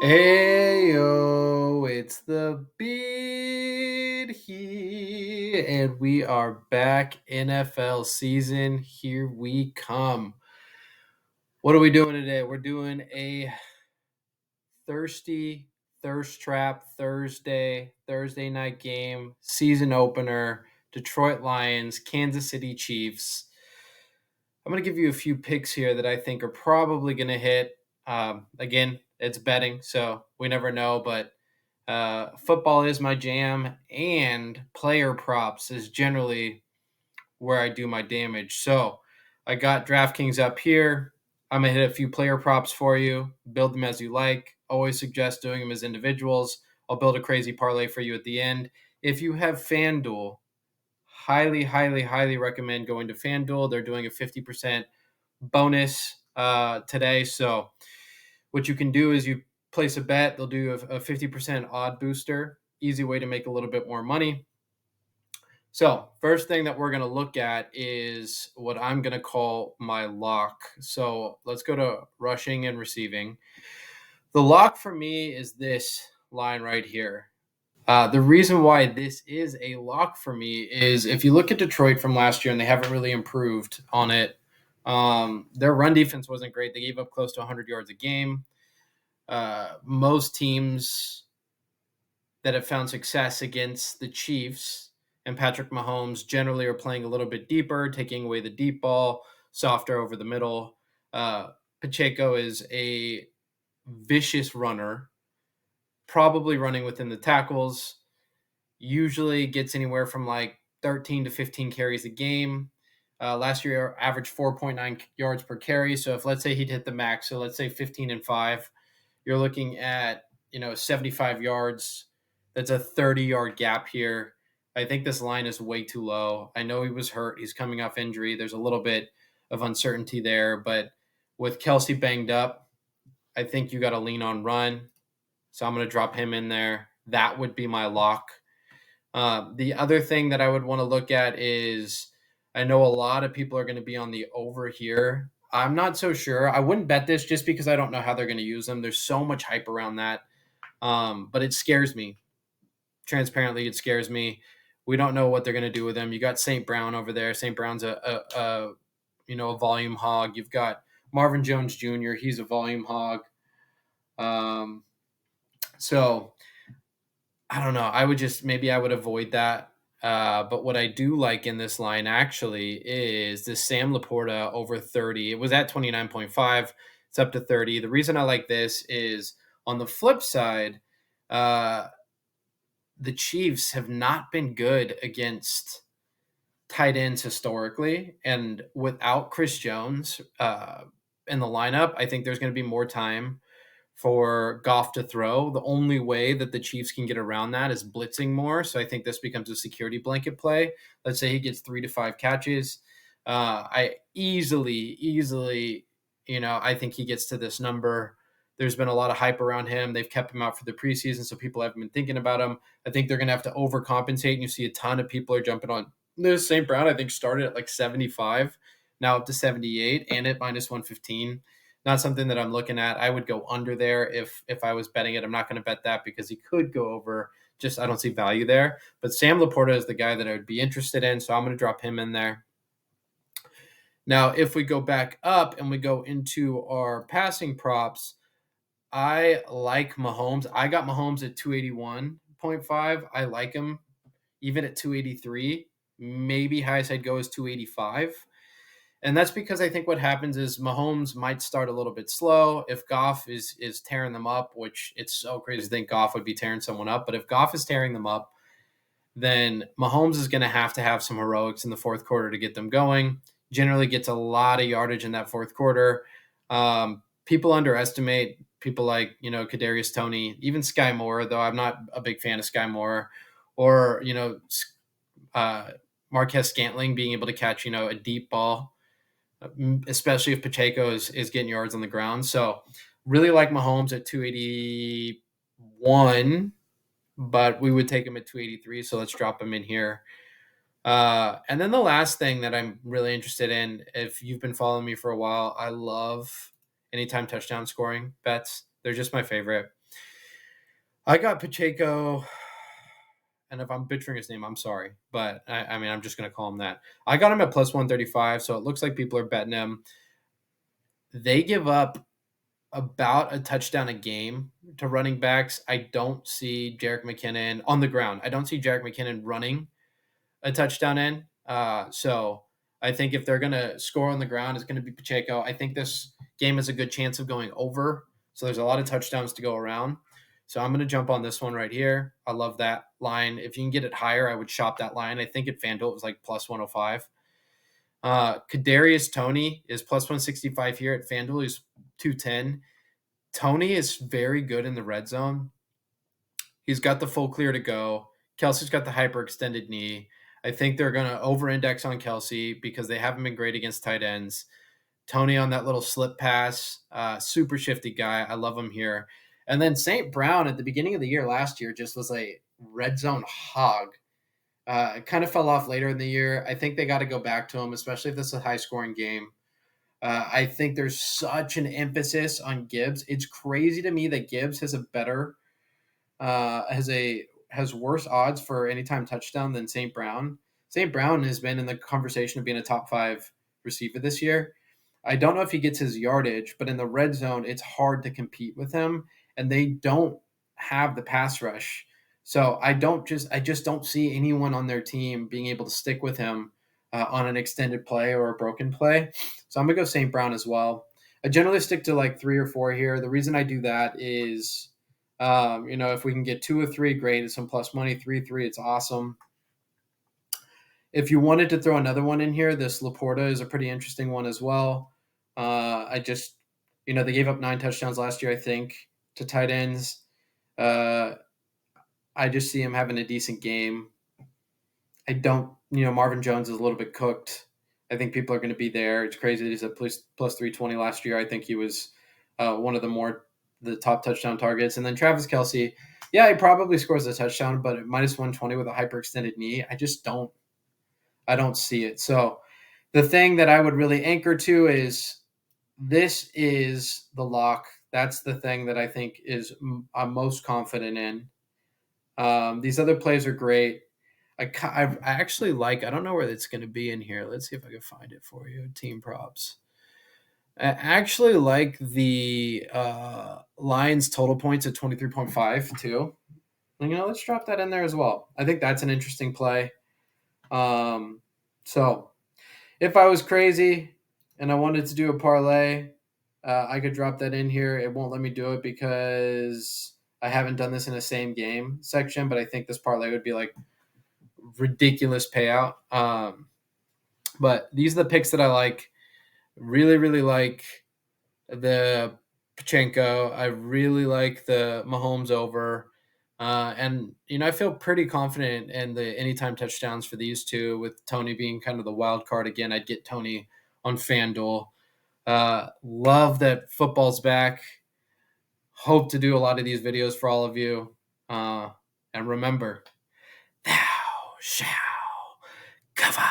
Hey yo, it's the beat here, and we are back. NFL season, here we come. What are we doing today? We're doing a thirsty thirst trap Thursday night game, season opener, Detroit Lions, Kansas City Chiefs. I'm going to give you a few picks here that I think are probably going to hit. Again, it's betting, so we never know, but football is my jam, and player props is generally where I do my damage. So I got DraftKings up here. I'm going to hit a few player props for you, build them as you like. Always suggest doing them as individuals. I'll build a crazy parlay for you at the end. If you have FanDuel, highly recommend going to FanDuel. They're doing a 50% bonus today. So what you can do is you place a bet. They'll do a 50% odd booster. Easy way to make a little bit more money. So first thing that we're going to look at is what I'm going to call my lock. So let's go to rushing and receiving. The lock for me is this line right here. The reason why this is a lock for me is if you look at Detroit from last year, and they haven't really improved on it. Their run defense wasn't great. They gave up close to 100 yards a game. Most teams that have found success against the Chiefs and Patrick Mahomes generally are playing a little bit deeper, taking away the deep ball, softer over the middle. Pacheco is a vicious runner, probably running within the tackles, usually gets anywhere from like 13 to 15 carries a game. Last year, averaged 4.9 yards per carry. So if let's say he'd hit the max, so let's say 15-5, you're looking at 75 yards. That's a 30-yard gap here. I think this line is way too low. I know he was hurt. He's coming off injury. There's a little bit of uncertainty there, but with Kelsey banged up, I think you got to lean on run. So I'm going to drop him in there. That would be my lock. The other thing that I would want to look at is I know a lot of people are going to be on the over here. I'm not so sure. I wouldn't bet this just because I don't know how they're going to use them. There's so much hype around that. But it scares me. Transparently, it scares me. We don't know what they're going to do with them. You got St. Brown over there. St. Brown's a volume hog. You've got Marvin Jones Jr. He's a volume hog. So I don't know. I would avoid that. But what I do like in this line actually is this Sam Laporta over 30. It was at 29.5. It's up to 30. The reason I like this is on the flip side, uh, the Chiefs have not been good against tight ends historically. And without Chris Jones in the lineup, I think there's going to be more time for Goff to throw. The only way that the Chiefs can get around that is blitzing more. So I think this becomes a security blanket play. Let's say he gets 3 to 5 catches. I easily, I think he gets to this number. There's been a lot of hype around him. They've kept him out for the preseason, so people haven't been thinking about him. I think they're going to have to overcompensate, and you see a ton of people are jumping on this. St. Brown, I think, started at like 75, now up to 78, and at minus 115. Not something that I'm looking at. I would go under there if I was betting it. I'm not going to bet that because he could go over. Just I don't see value there. But Sam Laporta is the guy that I would be interested in, so I'm going to drop him in there. Now, if we go back up and we go into our passing props, I like Mahomes. I got Mahomes at 281.5. I like him even at 283. Maybe highest I'd go is 285. And that's because I think what happens is Mahomes might start a little bit slow. If Goff is tearing them up, which it's so crazy to think Goff would be tearing someone up, but if Goff is tearing them up, then Mahomes is going to have some heroics in the fourth quarter to get them going. Generally gets a lot of yardage in that fourth quarter. People underestimate people like, Kadarius Toney, even Sky Moore, though I'm not a big fan of Sky Moore, or, Marquez Scantling being able to catch, a deep ball, especially if Pacheco is getting yards on the ground. So really like Mahomes at 281, but we would take him at 283. So let's drop him in here. And then the last thing that I'm really interested in, if you've been following me for a while, I love anytime touchdown scoring bets. They're just my favorite. I got Pacheco, and if I'm butchering his name, I'm sorry, but I mean, I'm just going to call him that. I got him at plus 135, so it looks like people are betting him. They give up about a touchdown a game to running backs. I don't see Jerick McKinnon on the ground. I don't see Jerick McKinnon running a touchdown in. So I think if they're going to score on the ground, it's going to be Pacheco. I think this game has a good chance of going over. So there's a lot of touchdowns to go around. So I'm going to jump on this one right here. I love that line. If you can get it higher, I would shop that line. I think at FanDuel it was like plus 105. Kadarius Toney is plus 165 here at FanDuel. He's 210. Toney is very good in the red zone. He's got the full clear to go. Kelsey's got the hyperextended knee. I think they're going to over-index on Kelsey because they haven't been great against tight ends. Toney on that little slip pass, super shifty guy. I love him here. And then St. Brown at the beginning of the year last year just was a red zone hog. It kind of fell off later in the year. I think they got to go back to him, especially if this is a high-scoring game. I think there's such an emphasis on Gibbs. It's crazy to me that Gibbs has a better has worse odds for anytime touchdown than St. Brown. St. Brown has been in the conversation of being a top 5 receiver this year. I don't know if he gets his yardage, but in the red zone, it's hard to compete with him, and they don't have the pass rush. So I just don't see anyone on their team being able to stick with him on an extended play or a broken play. So I'm gonna go St. Brown as well. I generally stick to like 3 or 4 here. The reason I do that is, if we can get 2 or 3, great. It's some plus money. 3-3, it's awesome. If you wanted to throw another one in here, this Laporta is a pretty interesting one as well. They gave up 9 touchdowns last year, I think, to tight ends. I just see him having a decent game. Marvin Jones is a little bit cooked. I think people are going to be there. It's crazy that he's at plus 320 last year. I think he was one of the top touchdown targets. And then Travis Kelce, yeah, he probably scores a touchdown, but at minus 120 with a hyperextended knee, I don't see it. So the thing that I would really anchor to is this is the lock. That's the thing that I think I'm most confident in. These other plays are great. I actually like, I don't know where it's going to be in here. Let's see if I can find it for you. Team props. I actually like the Lions total points at 23.5 too. Let's drop that in there as well. I think that's an interesting play. So if I was crazy and I wanted to do a parlay, I could drop that in here. It won't let me do it because I haven't done this in a same game section, but I think this parlay would be like ridiculous payout. But these are the picks that I like. Really, really like the Pachenko. I really like the Mahomes over. I feel pretty confident in the anytime touchdowns for these two, with Toney being kind of the wild card again. I'd get Toney on FanDuel. Love that football's back. Hope to do a lot of these videos for all of you. And remember, thou shalt cover.